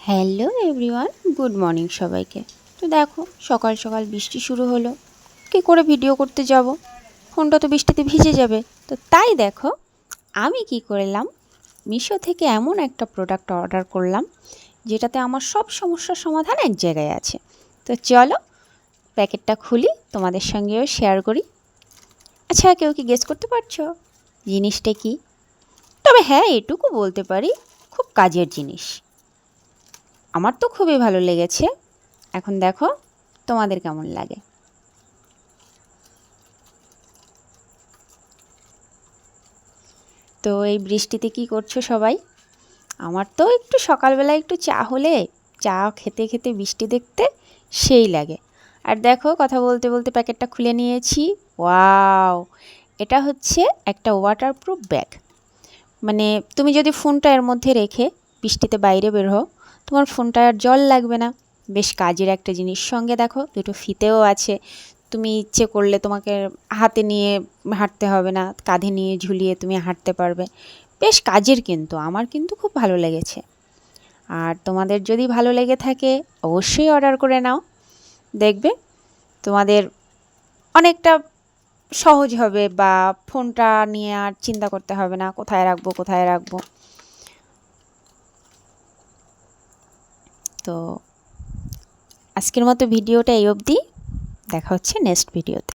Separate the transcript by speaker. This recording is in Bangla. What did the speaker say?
Speaker 1: হ্যালো এভরিওয়ান, গুড মর্নিং সবাইকে। তো দেখো সকাল সকাল বৃষ্টি শুরু হলো, কী করে ভিডিও করতে যাব, ফোনটা তো বৃষ্টিতে ভিজে যাবে। তো তাই দেখো আমি কি করলাম, মিশো থেকে এমন একটা প্রোডাক্ট অর্ডার করলাম যেটাতে আমার সব সমস্যার সমাধান এক জায়গায় আছে। তো চলো প্যাকেটটা খুলি, তোমাদের সঙ্গেও শেয়ার করি। আচ্ছা, কেউ কি গেস করতে পারছো জিনিসটা কি? তবে হ্যাঁ, এটুকু বলতে পারি খুব কাজের জিনিস। আমার তো খুবই ভালো লেগেছে। এখন দেখো তোমাদের কেমন লাগে। তো এই বৃষ্টিতে কি করছো সবাই? আমার তো একটু সকালবেলা একটু চা হলে, চা খেতে খেতে বৃষ্টি দেখতে সেই লাগে। আর দেখো কথা বলতে বলতে প্যাকেটটা খুলে নিয়েছি। ওয়াও, এটা হচ্ছে একটা ওয়াটারপ্রুফ ব্যাগ। মানে তুমি যদি ফোনটা এর মধ্যে রেখে বৃষ্টিতে বাইরে বের হও, তোমার ফোনটা আর জল লাগবে না। বেশ কাজের একটা জিনিস। সঙ্গে দেখো দুটো ফিতেও আছে, তুমি ইচ্ছে করলে তোমাকে হাতে নিয়ে হাঁটতে হবে না, কাঁধে নিয়ে ঝুলিয়ে তুমি হাঁটতে পারবে। বেশ কাজের, কিন্তু আমার কিন্তু খুব ভালো লেগেছে। আর তোমাদের যদি ভালো লেগে থাকে অবশ্যই অর্ডার করে নাও, দেখবে তোমাদের অনেকটা সহজ হবে, বা ফোনটা নিয়ে আর চিন্তা করতে হবে না কোথায় রাখবো কোথায় রাখবো। তো আজকের মতো ভিডিওটা এই অবধি, দেখা হচ্ছে নেক্সট ভিডিওতে।